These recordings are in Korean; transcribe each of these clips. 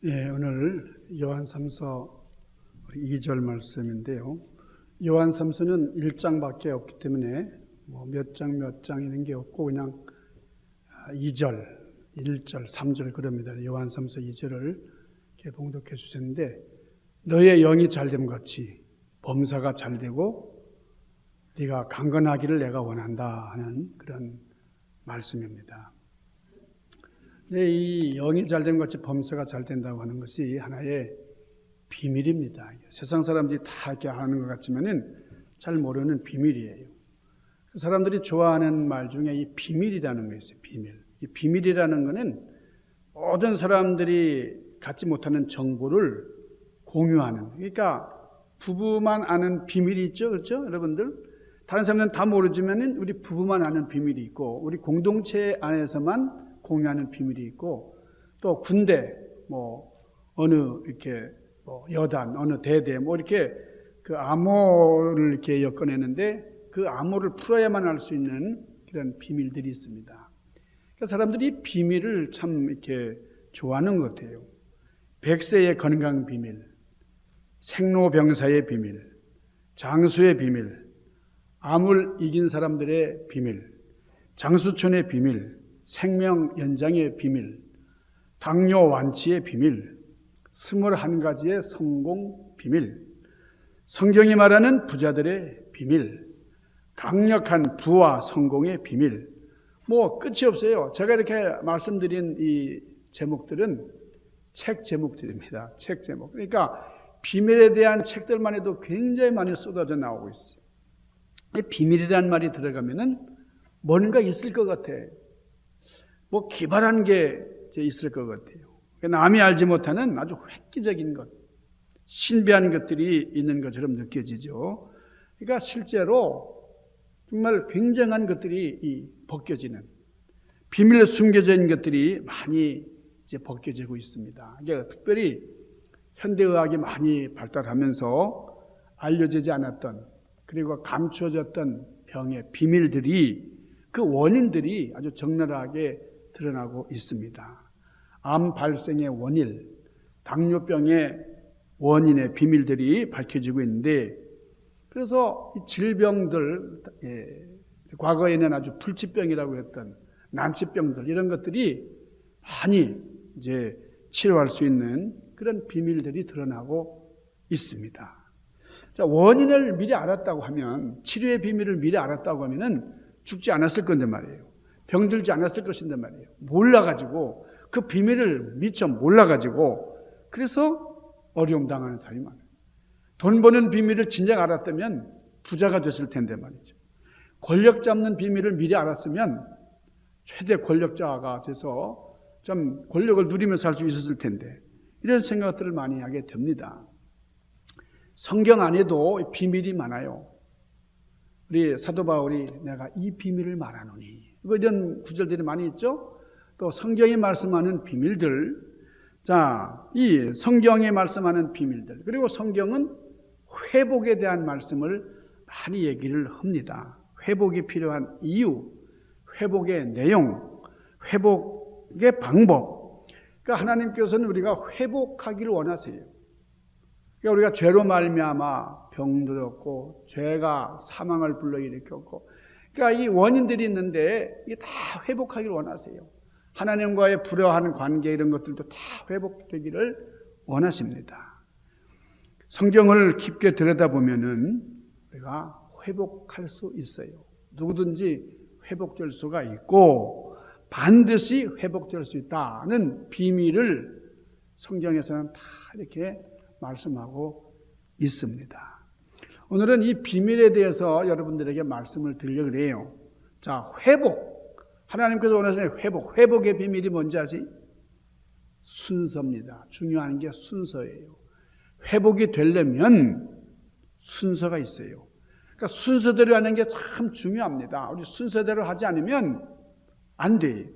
오늘 요한3서 2절 말씀인데요. 요한3서는 1장밖에 없기 때문에 몇 장 있는 게 없고 그냥 2절, 1절, 3절 그럽니다. 요한3서 2절을 이렇게 봉독해 주셨는데, 너의 영이 잘됨 같이 범사가 잘되고 네가 강건하기를 내가 원한다 하는 그런 말씀입니다. 이 영이 잘된 것이 범사가 잘 된다고 하는 것이 하나의 비밀입니다. 세상 사람들이 다 이렇게 아는 것 같지만은 잘 모르는 비밀이에요. 사람들이 좋아하는 말 중에 이 비밀이라는 게 있어요. 비밀. 이 비밀이라는 것은 모든 사람들이 갖지 못하는 정보를 공유하는. 그러니까 부부만 아는 비밀이 있죠, 그렇죠, 여러분들? 다른 사람들은 다 모르지만은 우리 부부만 아는 비밀이 있고, 우리 공동체 안에서만 공유하는 비밀이 있고, 또 군대, 어느 이렇게 여단, 어느 대대, 이렇게 그 암호를 이렇게 엮어내는데 그 암호를 풀어야만 알 수 있는 그런 비밀들이 있습니다. 그러니까 사람들이 비밀을 참 이렇게 좋아하는 것 같아요. 백세의 건강 비밀, 생로병사의 비밀, 장수의 비밀, 암을 이긴 사람들의 비밀, 장수촌의 비밀, 생명 연장의 비밀, 당뇨 완치의 비밀, 21가지의 성공 비밀, 성경이 말하는 부자들의 비밀, 강력한 부와 성공의 비밀, 끝이 없어요. 제가 이렇게 말씀드린 이 제목들은 책 제목들입니다. 책 제목. 그러니까 비밀에 대한 책들만 해도 굉장히 많이 쏟아져 나오고 있어요. 이 비밀이라는 말이 들어가면은 뭔가 있을 것 같아. 기발한 게 있을 것 같아요. 남이 알지 못하는 아주 획기적인 것, 신비한 것들이 있는 것처럼 느껴지죠. 그러니까 실제로 정말 굉장한 것들이 벗겨지는, 비밀로 숨겨져 있는 것들이 많이 이제 벗겨지고 있습니다. 그러니까 특별히 현대의학이 많이 발달하면서 알려지지 않았던, 그리고 감추어졌던 병의 비밀들이, 그 원인들이 아주 적나라하게 드러나고 있습니다. 암 발생의 원인, 당뇨병의 원인의 비밀들이 밝혀지고 있는데, 그래서 이 질병들, 과거에는 아주 불치병이라고 했던 난치병들, 이런 것들이 많이 이제 치료할 수 있는 그런 비밀들이 드러나고 있습니다. 자, 원인을 미리 알았다고 하면, 치료의 비밀을 미리 알았다고 하면은 죽지 않았을 건데 말이에요. 병들지 않았을 것인데 말이에요. 몰라가지고, 그 비밀을 미처 몰라가지고, 그래서 어려움 당하는 사람이 많아요. 돈 버는 비밀을 진작 알았다면 부자가 됐을 텐데 말이죠. 권력 잡는 비밀을 미리 알았으면 최대 권력자가 돼서 좀 권력을 누리면서 살 수 있었을 텐데, 이런 생각들을 많이 하게 됩니다. 성경 안에도 비밀이 많아요. 우리 사도 바울이 내가 이 비밀을 말하노니, 이런 구절들이 많이 있죠. 또 성경이 말씀하는 비밀들, 자, 이 성경에 말씀하는 비밀들, 그리고 성경은 회복에 대한 말씀을 많이 얘기를 합니다. 회복이 필요한 이유, 회복의 내용, 회복의 방법. 그러니까 하나님께서는 우리가 회복하기를 원하세요. 그러니까 우리가 죄로 말미암아 병들었고, 죄가 사망을 불러일으켰고, 그러니까 이 원인들이 있는데 이게 다 회복하기를 원하세요. 하나님과의 불화한 관계, 이런 것들도 다 회복되기를 원하십니다. 성경을 깊게 들여다보면은 우리가 회복할 수 있어요. 누구든지 회복될 수가 있고 반드시 회복될 수 있다는 비밀을 성경에서는 다 이렇게 말씀하고 있습니다. 오늘은 이 비밀에 대해서 여러분들에게 말씀을 드리려고 해요. 자, 회복. 하나님께서 원하시는 회복의 비밀이 뭔지 아세요? 순서입니다. 중요한 게 순서예요. 회복이 되려면 순서가 있어요. 그러니까 순서대로 하는 게 참 중요합니다. 우리 순서대로 하지 않으면 안 돼요.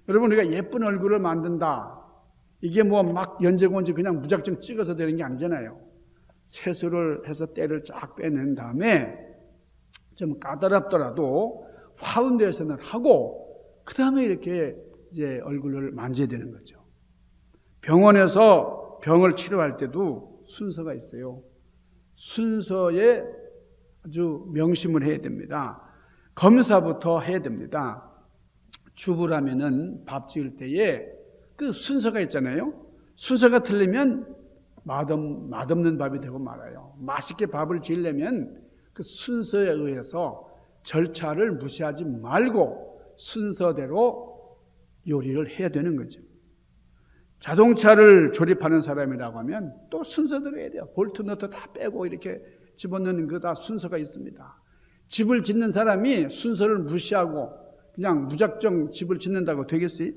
여러분, 우리가 예쁜 얼굴을 만든다, 이게 막 연재건지 그냥 무작정 찍어서 되는 게 아니잖아요. 세수를 해서 때를 쫙 빼낸 다음에 좀 까다롭더라도 파운데이션을 하고 그 다음에 이렇게 이제 얼굴을 만져야 되는 거죠. 병원에서 병을 치료할 때도 순서가 있어요. 순서에 아주 명심을 해야 됩니다. 검사부터 해야 됩니다. 주부라면은 밥 지을 때에 그 순서가 있잖아요. 순서가 틀리면 맛없는 밥이 되고 말아요. 맛있게 밥을 지으려면 그 순서에 의해서 절차를 무시하지 말고 순서대로 요리를 해야 되는 거죠. 자동차를 조립하는 사람이라고 하면 또 순서대로 해야 돼요. 볼트 너트 다 빼고 이렇게 집어넣는 거 다 순서가 있습니다. 집을 짓는 사람이 순서를 무시하고 그냥 무작정 집을 짓는다고 되겠어요?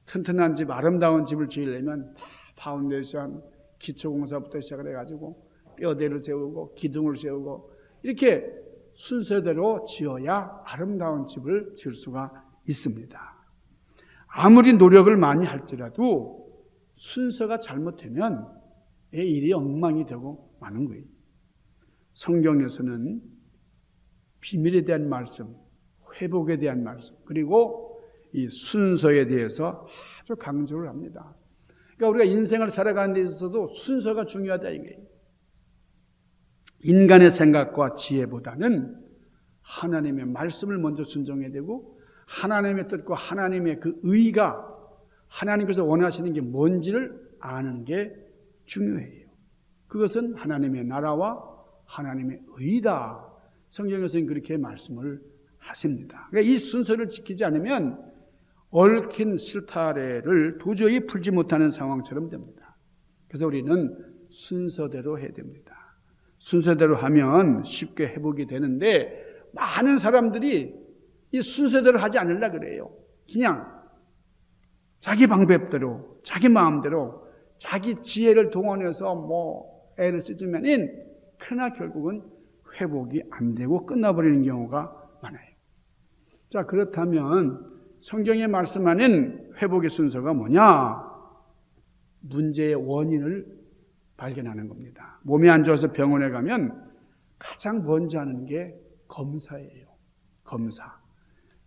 튼튼한 집, 아름다운 집을 지으려면 다 파운데이션, 기초공사부터 시작을 해가지고 뼈대를 세우고 기둥을 세우고 이렇게 순서대로 지어야 아름다운 집을 지을 수가 있습니다. 아무리 노력을 많이 할지라도 순서가 잘못되면 일이 엉망이 되고 마는 거예요. 성경에서는 비밀에 대한 말씀, 회복에 대한 말씀, 그리고 이 순서에 대해서 아주 강조를 합니다. 그러니까 우리가 인생을 살아가는 데 있어서도 순서가 중요하다 이거예요. 인간의 생각과 지혜보다는 하나님의 말씀을 먼저 순종해야 되고 하나님의 뜻과 하나님의 그 의가 하나님께서 원하시는 게 뭔지를 아는 게 중요해요. 그것은 하나님의 나라와 하나님의 의다. 성경에서는 그렇게 말씀을 하십니다. 그러니까 이 순서를 지키지 않으면 얽힌 실타래를 도저히 풀지 못하는 상황처럼 됩니다. 그래서 우리는 순서대로 해야 됩니다. 순서대로 하면 쉽게 회복이 되는데 많은 사람들이 이 순서대로 하지 않으려고 그래요. 그냥 자기 방법대로, 자기 마음대로, 자기 지혜를 동원해서 애를 쓰지만은 그러나 결국은 회복이 안 되고 끝나버리는 경우가 많아요. 자, 그렇다면 성경에 말씀하는 회복의 순서가 뭐냐? 문제의 원인을 발견하는 겁니다. 몸이 안 좋아서 병원에 가면 가장 먼저 하는 게 검사예요. 검사.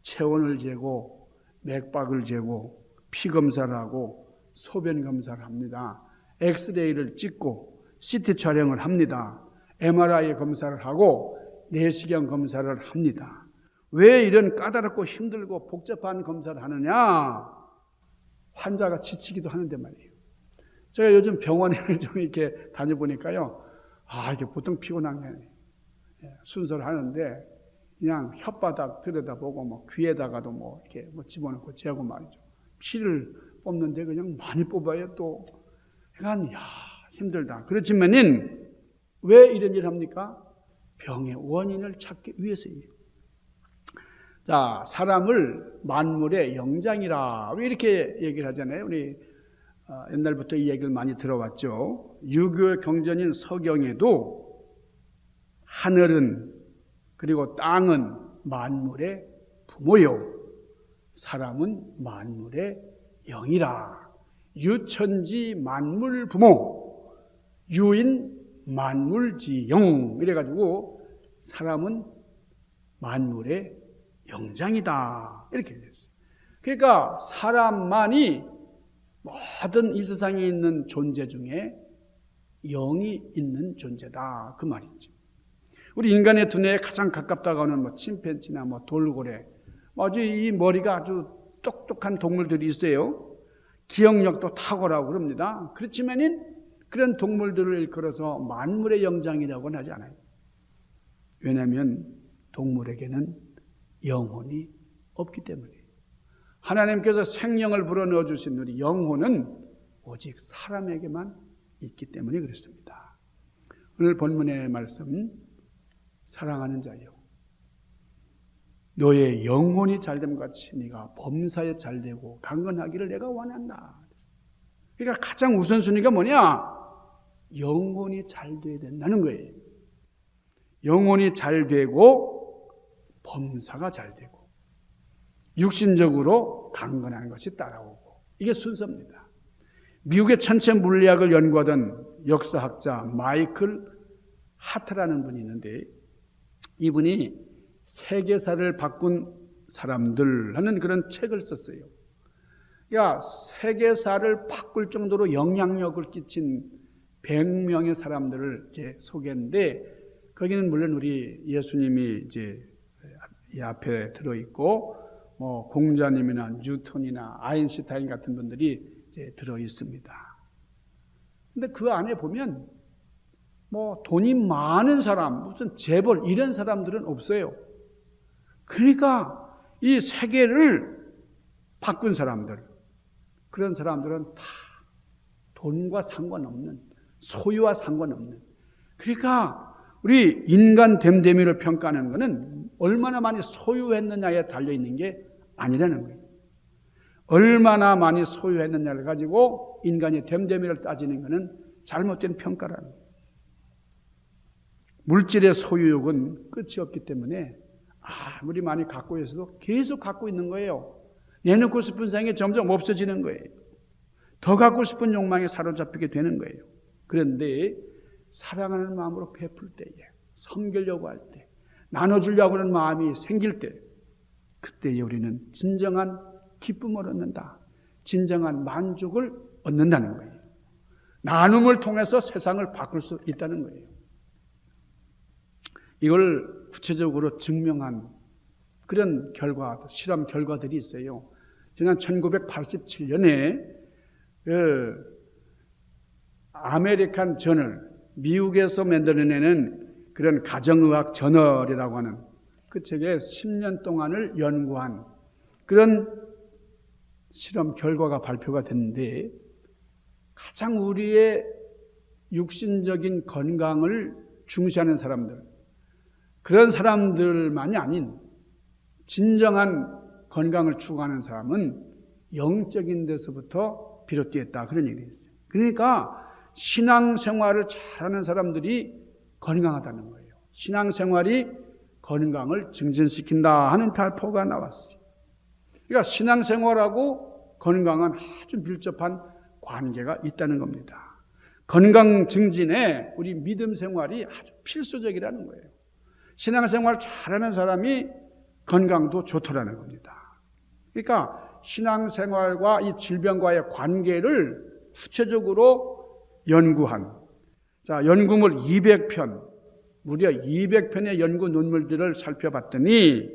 체온을 재고 맥박을 재고 피 검사를 하고 소변 검사를 합니다. 엑스레이를 찍고 CT 촬영을 합니다. MRI 검사를 하고 내시경 검사를 합니다. 왜 이런 까다롭고 힘들고 복잡한 검사를 하느냐? 환자가 지치기도 하는데 말이에요. 제가 요즘 병원에 좀 이렇게 다녀보니까요. 이게 보통 피곤한 게 아니에요. 순서를 하는데 그냥 혓바닥 들여다보고 귀에다가도 이렇게 집어넣고 재고 말이죠. 피를 뽑는데 그냥 많이 뽑아요 또. 그러니까 힘들다. 그렇지만은 왜 이런 일을 합니까? 병의 원인을 찾기 위해서예요. 자, 사람을 만물의 영장이라 왜 이렇게 얘기를 하잖아요. 우리 옛날부터 이 얘기를 많이 들어왔죠. 유교의 경전인 서경에도 하늘은 그리고 땅은 만물의 부모요 사람은 만물의 영이라. 유천지 만물 부모 유인 만물지영 이래가지고 사람은 만물의 영장이다 이렇게 됐어요. 그러니까 사람만이 모든 이 세상에 있는 존재 중에 영이 있는 존재다 그 말이죠. 우리 인간의 두뇌에 가장 가깝다고 하는 침팬지나 돌고래 아주 이 머리가 아주 똑똑한 동물들이 있어요. 기억력도 탁월하고 그럽니다. 그렇지만은 그런 동물들을 일컬어서 만물의 영장이라고는 하지 않아요. 왜냐하면 동물에게는 영혼이 없기 때문이에요. 하나님께서 생명을 불어넣어 주신 우리 영혼은 오직 사람에게만 있기 때문에 그렇습니다. 오늘 본문의 말씀 사랑하는 자여 너의 영혼이 잘됨 같이 네가 범사에 잘되고 강건하기를 내가 원한다. 그러니까 가장 우선순위가 뭐냐? 영혼이 잘 돼야 된다는 거예요. 영혼이 잘 되고 범사가 잘 되고 육신적으로 강건한 것이 따라오고 이게 순서입니다. 미국의 천체 물리학을 연구하던 역사학자 마이클 하트라는 분이 있는데 이분이 세계사를 바꾼 사람들 하는 그런 책을 썼어요. 그러니까 세계사를 바꿀 정도로 영향력을 끼친 100명의 사람들을 이제 소개했는데, 거기는 물론 우리 예수님이 이제 이 앞에 들어있고, 뭐 공자님이나 뉴턴이나 아인슈타인 같은 분들이 이제 들어 있습니다. 근데 그 안에 보면 뭐 돈이 많은 사람, 무슨 재벌 이런 사람들은 없어요. 그러니까 이 세계를 바꾼 사람들, 그런 사람들은 다 돈과 상관없는, 소유와 상관없는. 그러니까 우리 인간 됨됨이를 평가하는 것은 얼마나 많이 소유했느냐에 달려있는 게 아니라는 거예요. 얼마나 많이 소유했느냐를 가지고 인간의 됨됨이를 따지는 것은 잘못된 평가라는 거예요. 물질의 소유욕은 끝이 없기 때문에 아무리 많이 갖고 있어도 계속 갖고 있는 거예요. 내놓고 싶은 생이 점점 없어지는 거예요. 더 갖고 싶은 욕망에 사로잡히게 되는 거예요. 그런데 사랑하는 마음으로 베풀 때에, 섬기려고 할 때, 나눠주려고 하는 마음이 생길 때, 그때에 우리는 진정한 기쁨을 얻는다. 진정한 만족을 얻는다는 거예요. 나눔을 통해서 세상을 바꿀 수 있다는 거예요. 이걸 구체적으로 증명한 그런 결과, 실험 결과들이 있어요. 지난 1987년에 아메리칸 저널, 미국에서 만들어내는 그런 가정의학 저널이라고 하는 그 책에 10년 동안을 연구한 그런 실험 결과가 발표가 됐는데, 가장 우리의 육신적인 건강을 중시하는 사람들, 그런 사람들만이 아닌 진정한 건강을 추구하는 사람은 영적인 데서부터 비롯되었다, 그런 얘기를 했어요. 그러니까 신앙생활을 잘하는 사람들이 건강하다는 거예요. 신앙생활이 건강을 증진시킨다 하는 발표가 나왔어요. 그러니까 신앙생활하고 건강은 아주 밀접한 관계가 있다는 겁니다. 건강 증진에 우리 믿음 생활이 아주 필수적이라는 거예요. 신앙생활 잘하는 사람이 건강도 좋더라는 겁니다. 그러니까 신앙생활과 이 질병과의 관계를 구체적으로 연구한, 연구물 200편, 무려 200편의 연구 논문들을 살펴봤더니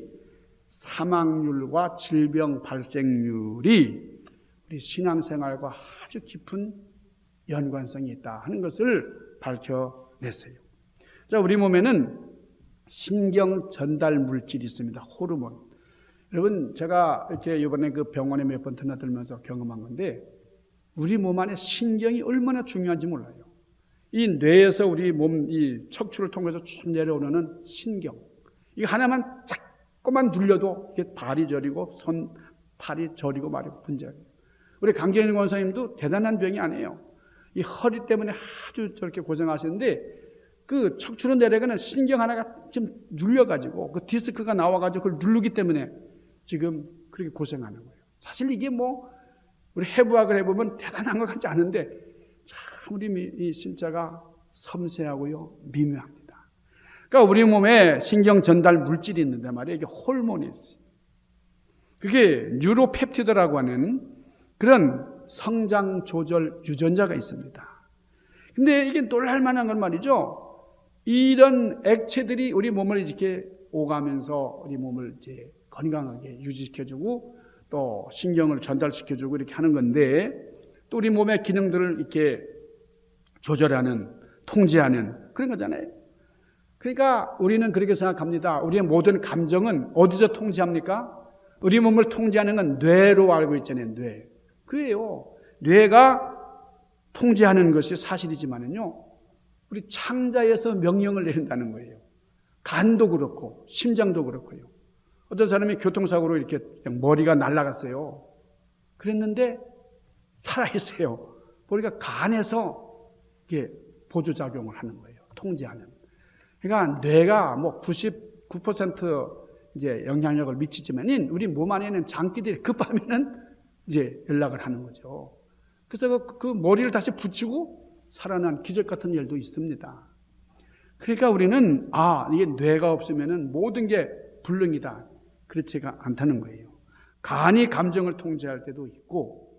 사망률과 질병 발생률이 우리 신앙생활과 아주 깊은 연관성이 있다 하는 것을 밝혀냈어요. 우리 몸에는 신경 전달 물질이 있습니다. 호르몬. 여러분, 제가 이렇게 이번에 그 병원에 몇 번 드나들면서 경험한 건데, 우리 몸 안에 신경이 얼마나 중요한지 몰라요. 이 뇌에서 우리 몸, 이 척추를 통해서 쭉 내려오는 신경, 이거 하나만 자꾸만 눌려도 이게 발이 저리고 손, 팔이 저리고 말이 분자해요. 우리 강경인 권사님도 대단한 병이 아니에요. 이 허리 때문에 아주 저렇게 고생하시는데, 그 척추로 내려가는 신경 하나가 지금 눌려가지고, 그 디스크가 나와가지고 그걸 누르기 때문에 지금 그렇게 고생하는 거예요. 사실 이게 뭐, 우리 해부학을 해보면 대단한 것 같지 않은데, 참 우리 이 신자가 섬세하고요, 미묘합니다. 그러니까 우리 몸에 신경 전달 물질이 있는데 말이에요. 이게 호르몬이 있어요. 그게 뉴로펩티드라고 하는 그런 성장 조절 유전자가 있습니다. 근데 이게 놀랄 만한 건 말이죠. 이런 액체들이 우리 몸을 이렇게 오가면서 우리 몸을 이제 건강하게 유지시켜주고 또 신경을 전달시켜주고 이렇게 하는 건데, 또 우리 몸의 기능들을 이렇게 조절하는, 통제하는 그런 거잖아요. 그러니까 우리는 그렇게 생각합니다. 우리의 모든 감정은 어디서 통제합니까? 우리 몸을 통제하는 건 뇌로 알고 있잖아요. 뇌. 그래요. 뇌가 통제하는 것이 사실이지만은요, 우리 창자에서 명령을 내린다는 거예요. 간도 그렇고 심장도 그렇고요. 어떤 사람이 교통사고로 이렇게 머리가 날아갔어요. 그랬는데 살아있어요. 보니까 간에서 이게 보조작용을 하는 거예요. 통제하는. 그러니까 뇌가 뭐 99% 이제 영향력을 미치지만은 우리 몸 안에는 장기들이 급하면은 이제 연락을 하는 거죠. 그래서 그 머리를 다시 붙이고 살아난 기적 같은 일도 있습니다. 그러니까 우리는 이게 뇌가 없으면은 모든 게 불능이다, 그렇지가 않다는 거예요. 간이 감정을 통제할 때도 있고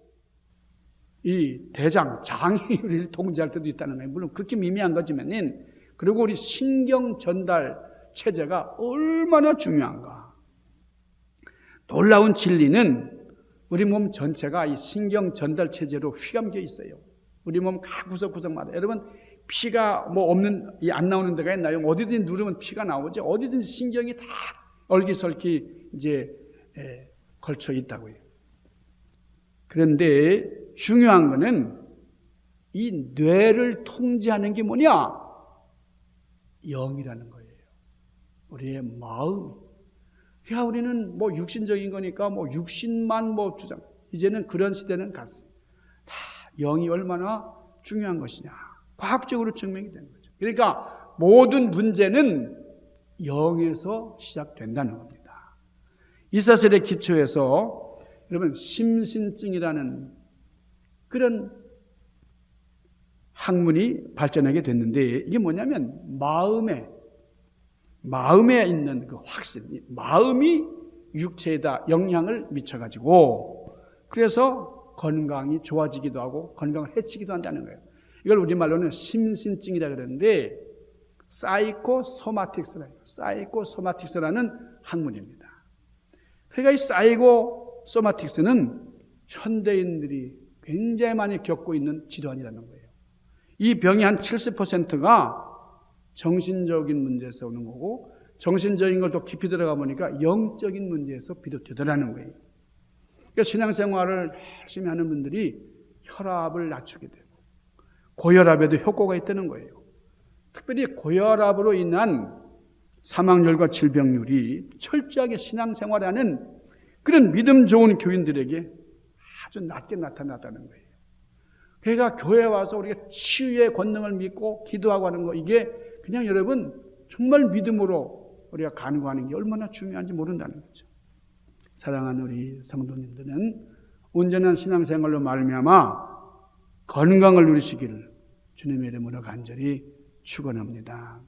이 대장, 장이 우리를 통제할 때도 있다는 거예요. 물론 그렇게 미미한 거지만은 그리고 우리 신경 전달 체제가 얼마나 중요한가. 놀라운 진리는 우리 몸 전체가 이 신경 전달 체제로 휘감겨 있어요. 우리 몸 각 구석구석마다. 여러분 피가 뭐 없는, 안 나오는 데가 있나요? 어디든지 누르면 피가 나오지. 어디든지 신경이 다 얼기설기 이제 걸쳐 있다고요. 그런데 중요한 거는 이 뇌를 통제하는 게 뭐냐? 영이라는 거예요. 우리의 마음. 그러니까 우리는 뭐 육신적인 거니까 뭐 육신만 뭐 주장. 이제는 그런 시대는 갔어요. 다 영이 얼마나 중요한 것이냐. 과학적으로 증명이 되는 거죠. 그러니까 모든 문제는 영에서 시작된다는 겁니다. 이 사실의 기초에서 여러분 심신증이라는 그런 학문이 발전하게 됐는데 이게 뭐냐면 마음에 있는 그 확신, 마음이 육체에다 영향을 미쳐가지고 그래서 건강이 좋아지기도 하고 건강을 해치기도 한다는 거예요. 이걸 우리말로는 심신증이라 그러는데 사이코소마틱스라는 학문입니다. 그러니까 이 사이코소마틱스는 현대인들이 굉장히 많이 겪고 있는 질환이라는 거예요. 이 병이 한 70%가 정신적인 문제에서 오는 거고 정신적인 걸 더 깊이 들어가 보니까 영적인 문제에서 비롯되더라는 거예요. 그러니까 신앙생활을 열심히 하는 분들이 혈압을 낮추게 되고 고혈압에도 효과가 있다는 거예요. 특별히 고혈압으로 인한 사망률과 질병률이 철저하게 신앙생활하는 그런 믿음 좋은 교인들에게 아주 낮게 나타났다는 거예요. 그러니까 교회에 와서 우리가 치유의 권능을 믿고 기도하고 하는 거 이게 그냥 여러분 정말 믿음으로 우리가 간구하는 게 얼마나 중요한지 모른다는 거죠. 사랑하는 우리 성도님들은 온전한 신앙생활로 말미암아 건강을 누리시기를 주님의 이름으로 간절히 축원합니다.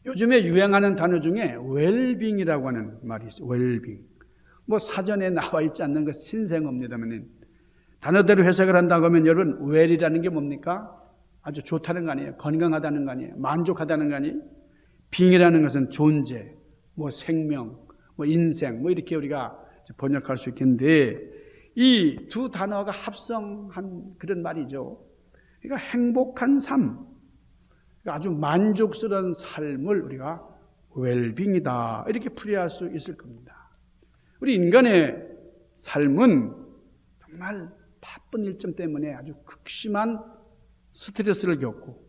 요즘에 유행하는 단어 중에 웰빙이라고 하는 말이 있어요. 웰빙. 뭐 사전에 나와 있지 않는 것 신생어입니다만 단어대로 해석을 한다고 하면 여러분 웰이라는 게 뭡니까? 아주 좋다는 거 아니에요? 건강하다는 거 아니에요? 만족하다는 거 아니에요? 빙이라는 것은 존재, 뭐 생명, 뭐 인생, 뭐 이렇게 우리가 번역할 수 있겠는데 이 두 단어가 합성한 그런 말이죠. 그러니까 행복한 삶, 그러니까 아주 만족스러운 삶을 우리가 웰빙이다 이렇게 풀이할 수 있을 겁니다. 우리 인간의 삶은 정말 바쁜 일정 때문에 아주 극심한 스트레스를 겪고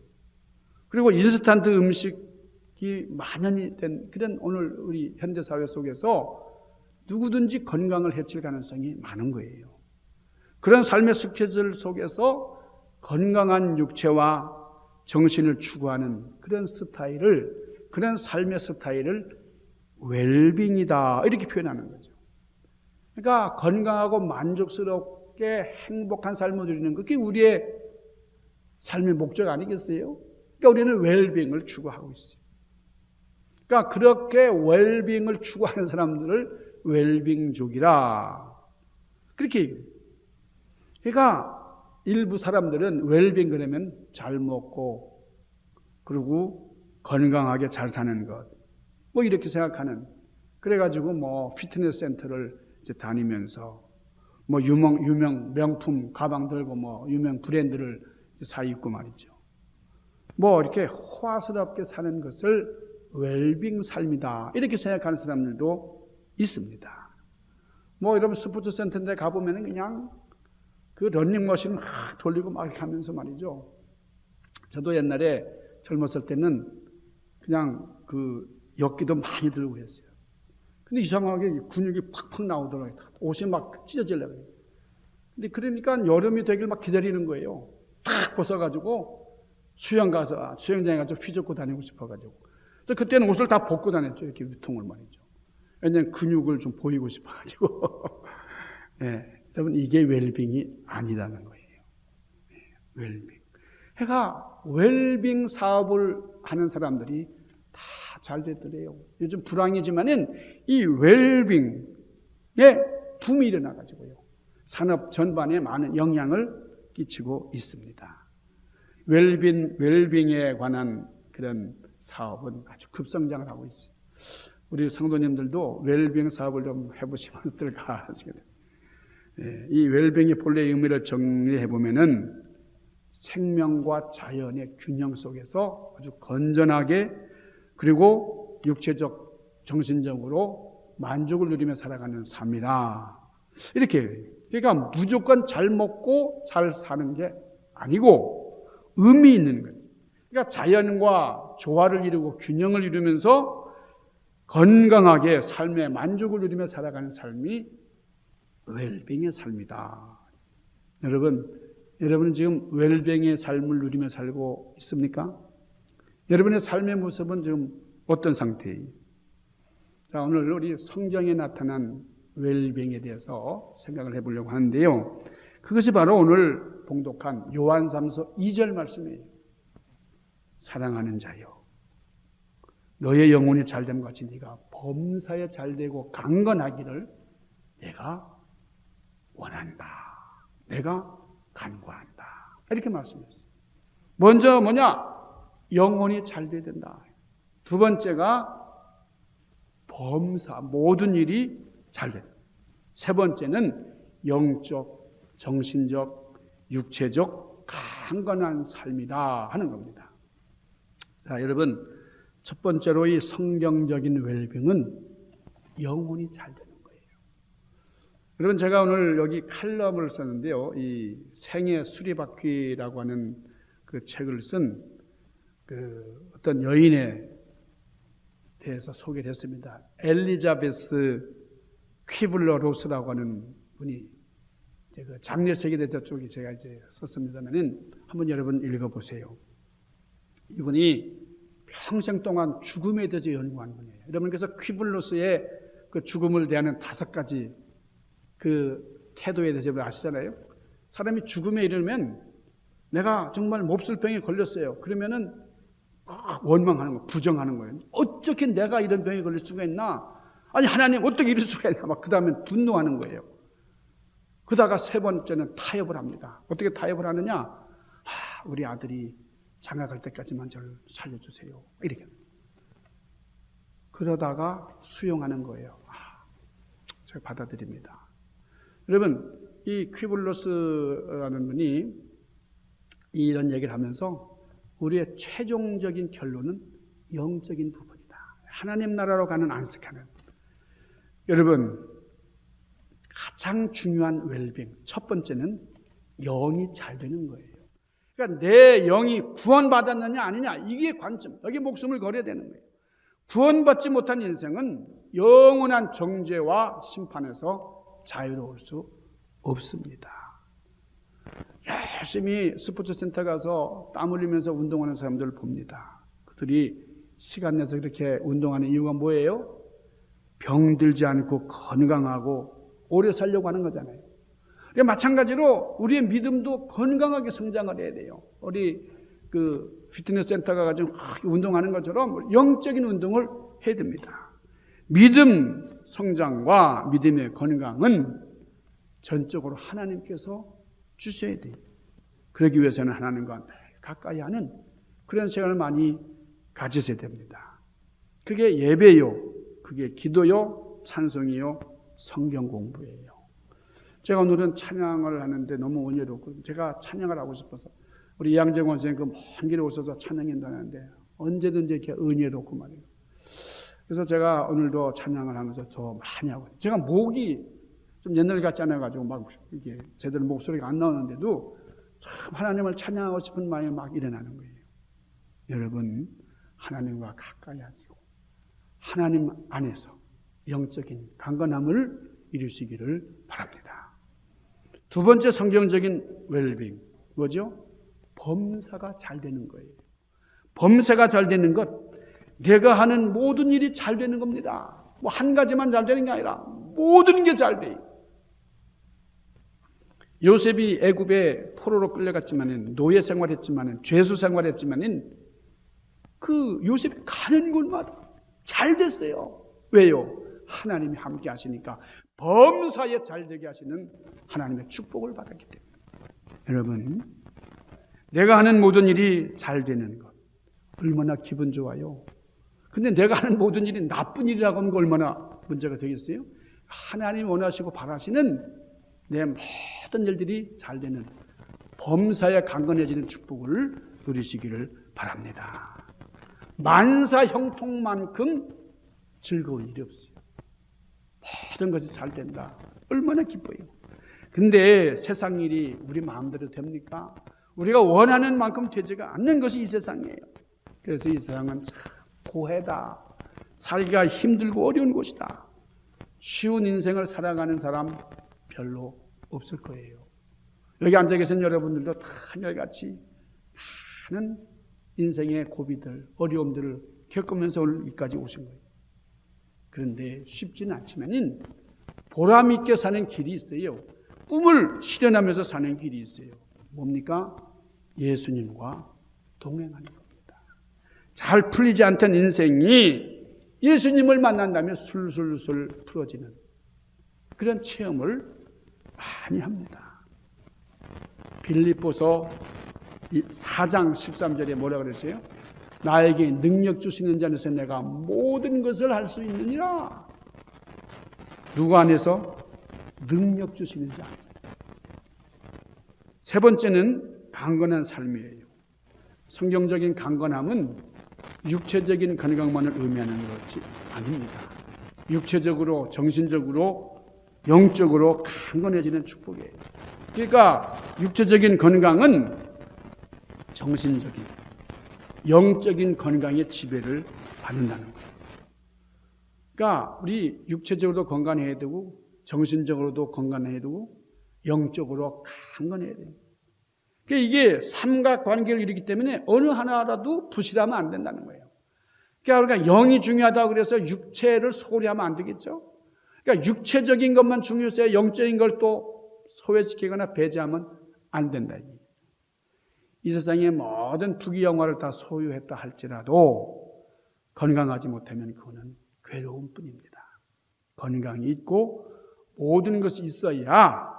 그리고 인스턴트 음식이 만연이 된 그런 오늘 우리 현대사회 속에서 누구든지 건강을 해칠 가능성이 많은 거예요. 그런 삶의 스케줄 속에서 건강한 육체와 정신을 추구하는 그런 삶의 스타일을 웰빙이다 이렇게 표현하는 거죠. 그러니까 건강하고 만족스럽게 행복한 삶을 누리는 그게 우리의 삶의 목적 아니겠어요? 그러니까 우리는 웰빙을 추구하고 있어요. 그러니까 그렇게 웰빙을 추구하는 사람들을 웰빙족이라 그렇게 얘기해요. 그러니까 일부 사람들은 웰빙 그러면 잘 먹고 그리고 건강하게 잘 사는 것 뭐 이렇게 생각하는 그래가지고 뭐 피트니스 센터를 이제 다니면서 뭐 유명 명품 가방 들고 뭐 유명 브랜드를 사 입고 말이죠. 뭐 이렇게 호화스럽게 사는 것을 웰빙 삶이다 이렇게 생각하는 사람들도 있습니다. 뭐 여러분 스포츠 센터인데 가보면 그냥 그 러닝머신 막 돌리고 막 이렇게 하면서 말이죠. 저도 옛날에 젊었을 때는 그냥 그 역기도 많이 들고 그랬어요. 근데 이상하게 근육이 팍팍 나오더라고요. 옷이 막 찢어지려고 해요. 근데 그러니까 여름이 되길 막 기다리는 거예요. 탁 벗어가지고 수영장에 가서 휘젓고 다니고 싶어가지고. 그때는 옷을 다 벗고 다녔죠. 이렇게 위통을 말이죠. 왜냐하면 근육을 좀 보이고 싶어가지고. 네, 여러분 이게 웰빙이 아니라는 거예요. 네, 웰빙. 그러니까 웰빙 사업을 하는 사람들이 다 잘 되더래요. 요즘 불황이지만은 이 웰빙 붐이 일어나가지고요. 산업 전반에 많은 영향을 끼치고 있습니다. 웰빙에 관한 그런 사업은 아주 급성장을 하고 있어요. 우리 성도님들도 웰빙 사업을 좀 해보시면 어떨까 하시거든요. 이 웰빙의 본래 의미를 정리해 보면은 생명과 자연의 균형 속에서 아주 건전하게 그리고 육체적, 정신적으로 만족을 누리며 살아가는 삶이라. 이렇게 그러니까 무조건 잘 먹고 잘 사는 게 아니고 의미 있는 거예요. 그러니까 자연과 조화를 이루고 균형을 이루면서 건강하게 삶의 만족을 누리며 살아가는 삶이 웰빙의 삶이다. 여러분은 지금 웰빙의 삶을 누리며 살고 있습니까? 여러분의 삶의 모습은 지금 어떤 상태예요? 자, 오늘 우리 성경에 나타난 웰빙에 대해서 생각을 해보려고 하는데요. 그것이 바로 오늘 봉독한 요한삼서 2절 말씀이에요. 사랑하는 자여, 너의 영혼이 잘됨 같이 네가 범사에 잘되고 강건하기를 내가 원한다. 내가 간구한다. 이렇게 말씀했어요. 먼저 뭐냐? 영혼이 잘돼야 된다. 두 번째가 범사, 모든 일이 잘된다. 세 번째는 영적, 정신적, 육체적 강건한 삶이다 하는 겁니다. 자, 여러분, 첫 번째로 이 성경적인 웰빙은 영혼이 잘 되는 거예요. 여러분, 제가 오늘 여기 칼럼을 썼는데요. 이 생애 수리바퀴라고 하는 그 책을 쓴 그 어떤 여인에 대해서 소개를 했습니다. 엘리자베스 퀴블러 로스라고 하는 분이 그 장례세계대전 쪽에 제가 이제 썼습니다만은 한번 여러분 읽어보세요. 이분이 평생 동안 죽음에 대해서 연구한 분이에요. 여러분께서 퀴블러스의 그 죽음을 대하는 5가지 그 태도에 대해서 아시잖아요. 사람이 죽음에 이르면 내가 정말 몹쓸 병에 걸렸어요. 그러면은 원망하는 거예요. 부정하는 거예요. 어떻게 내가 이런 병에 걸릴 수가 있나? 아니 하나님 어떻게 이럴 수가 있나? 막 그 다음에 분노하는 거예요. 그러다가 세 번째는 타협을 합니다. 어떻게 타협을 하느냐? 우리 아들이 장가갈 때까지만 저를 살려주세요. 이렇게. 그러다가 수용하는 거예요. 제가 받아들입니다. 여러분, 이 퀴블러스라는 분이 이런 얘기를 하면서 우리의 최종적인 결론은 영적인 부분이다. 하나님 나라로 가는 안식하는. 여러분, 가장 중요한 웰빙, 첫 번째는 영이 잘 되는 거예요. 그러니까 내 영이 구원받았느냐 아니냐, 이게 관점. 여기 목숨을 걸어야 되는 거예요. 구원받지 못한 인생은 영원한 정죄와 심판에서 자유로울 수 없습니다. 열심히 스포츠 센터 가서 땀 흘리면서 운동하는 사람들을 봅니다. 그들이 시간 내서 그렇게 운동하는 이유가 뭐예요? 병들지 않고 건강하고 오래 살려고 하는 거잖아요. 그러니까 마찬가지로 우리의 믿음도 건강하게 성장을 해야 돼요. 우리 그 피트니스 센터 가가지고 운동하는 것처럼 영적인 운동을 해야 됩니다. 믿음 성장과 믿음의 건강은 전적으로 하나님께서 주셔야 돼요. 그러기 위해서는 하나님과 가까이 하는 그런 시간을 많이 가지셔야 됩니다. 그게 예배요, 그게 기도요, 찬송이요, 성경 공부예요. 제가 오늘은 찬양을 하는데 너무 은혜롭고 제가 찬양을 하고 싶어서 우리 양정원 선생님 그 먼 길에 오셔서 찬양한다는데 언제든지 이렇게 은혜롭고 말이에요. 그래서 제가 오늘도 찬양을 하면서 더 많이 하고 제가 목이 좀 옛날 같지 않아가지고 막 이게 제대로 목소리가 안 나오는데도 참 하나님을 찬양하고 싶은 마음이 막 일어나는 거예요. 여러분, 하나님과 가까이 하시고 하나님 안에서 영적인 강건함을 이루시기를 바랍니다. 두 번째 성경적인 웰빙 뭐죠? 범사가 잘 되는 거예요. 범사가 잘 되는 것, 내가 하는 모든 일이 잘 되는 겁니다. 뭐 한 가지만 잘 되는 게 아니라 모든 게 잘 돼요. 요셉이 애굽에 포로로 끌려갔지만은 노예 생활했지만은 죄수 생활했지만은 그 요셉이 가는 곳마다 잘 됐어요. 왜요? 하나님이 함께 하시니까 범사에 잘되게 하시는 하나님의 축복을 받았기 때문에 여러분, 내가 하는 모든 일이 잘 되는 것 얼마나 기분 좋아요. 근데 내가 하는 모든 일이 나쁜 일이라고 하면 얼마나 문제가 되겠어요? 하나님 원하시고 바라시는 내 모든 일들이 잘 되는 범사에 강건해지는 축복을 누리시기를 바랍니다. 만사 형통만큼 즐거운 일이 없어요. 모든 것이 잘 된다. 얼마나 기뻐요. 근데 세상 일이 우리 마음대로 됩니까? 우리가 원하는 만큼 되지가 않는 것이 이 세상이에요. 그래서 이 세상은 참 고해다. 살기가 힘들고 어려운 곳이다. 쉬운 인생을 살아가는 사람 별로 없을 거예요. 여기 앉아 계신 여러분들도 다 한결같이 많은 인생의 고비들, 어려움들을 겪으면서 여기까지 오신 거예요. 그런데 쉽지는 않지만 보람 있게 사는 길이 있어요. 꿈을 실현하면서 사는 길이 있어요. 뭡니까? 예수님과 동행하는 겁니다. 잘 풀리지 않던 인생이 예수님을 만난다면 술술술 풀어지는 그런 체험을 많이 합니다. 빌립보서 4장 13절에 뭐라 그랬어요? 나에게 능력 주시는 자 안에서 내가 모든 것을 할 수 있느니라. 누구 안에서? 능력 주시는 자. 세 번째는 강건한 삶이에요. 성경적인 강건함은 육체적인 건강만을 의미하는 것이 아닙니다. 육체적으로, 정신적으로, 영적으로 강건해지는 축복이에요. 그러니까 육체적인 건강은 정신적인, 영적인 건강의 지배를 받는다는 거예요. 그러니까 우리 육체적으로도 건강해야 되고 정신적으로도 건강해야 되고 영적으로 강건해야 돼요. 그러니까 이게 삼각관계를 이루기 때문에 어느 하나라도 부실하면 안 된다는 거예요. 그러니까 우리가 영이 중요하다고 그래서 육체를 소홀히 하면 안 되겠죠. 그러니까 육체적인 것만 중요해서 영적인 걸 또 소외시키거나 배제하면 안 된다. 이 세상의 모든 부귀영화를 다 소유했다 할지라도 건강하지 못하면 그거는 괴로움뿐입니다. 건강이 있고 모든 것이 있어야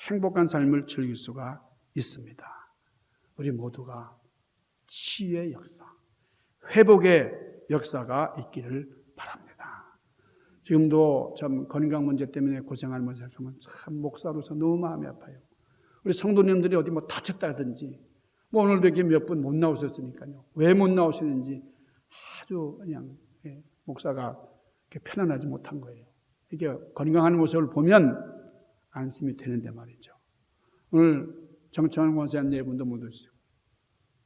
행복한 삶을 즐길 수가 있습니다. 우리 모두가 치유의 역사, 회복의 역사가 있기를 바랍니다. 지금도 참 건강 문제 때문에 고생하는 분들 생각하면 참 목사로서 너무 마음이 아파요. 우리 성도님들이 어디 뭐 다쳤다든지 뭐 오늘도 이렇게 몇 분 못 나오셨으니까요. 왜 못 나오시는지 아주 그냥 목사가 이렇게 편안하지 못한 거예요. 이게 건강한 모습을 보면 안심이 되는데 말이죠. 오늘 정청환 권사님 네 분도 못 오시고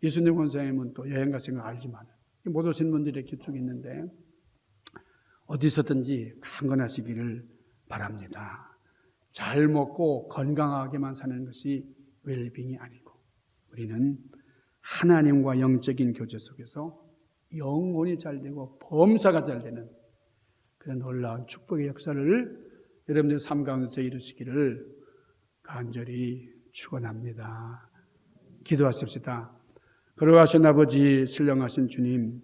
이순님 권사님은 또 여행 가신 거 알지만 못 오신 분들이 이렇게 쭉 있는데 어디서든지 강건하시기를 바랍니다. 잘 먹고 건강하게만 사는 것이 웰빙이 아니고 우리는 하나님과 영적인 교제 속에서 영혼이 잘 되고 범사가 잘 되는 그런 놀라운 축복의 역사를 여러분들의 삶 가운데서 이루시기를 간절히 축원합니다. 기도하십시다. 걸어가신 아버지, 신령하신 주님,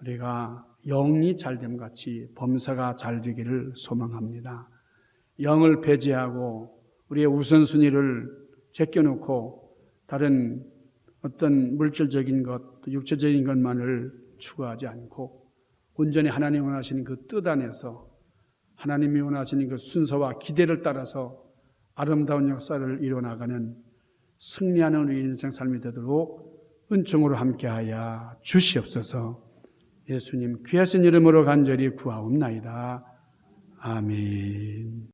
우리가 영이 잘됨 같이 범사가 잘 되기를 소망합니다. 영을 배제하고 우리의 우선순위를 제껴놓고 다른 어떤 물질적인 것, 육체적인 것만을 추구하지 않고 온전히 하나님이 원하시는 그 뜻 안에서 하나님이 원하시는 그 순서와 기대를 따라서 아름다운 역사를 이뤄나가는 승리하는 우리 인생 삶이 되도록 은총으로 함께하여 주시옵소서. 예수님 귀하신 이름으로 간절히 구하옵나이다. 아멘.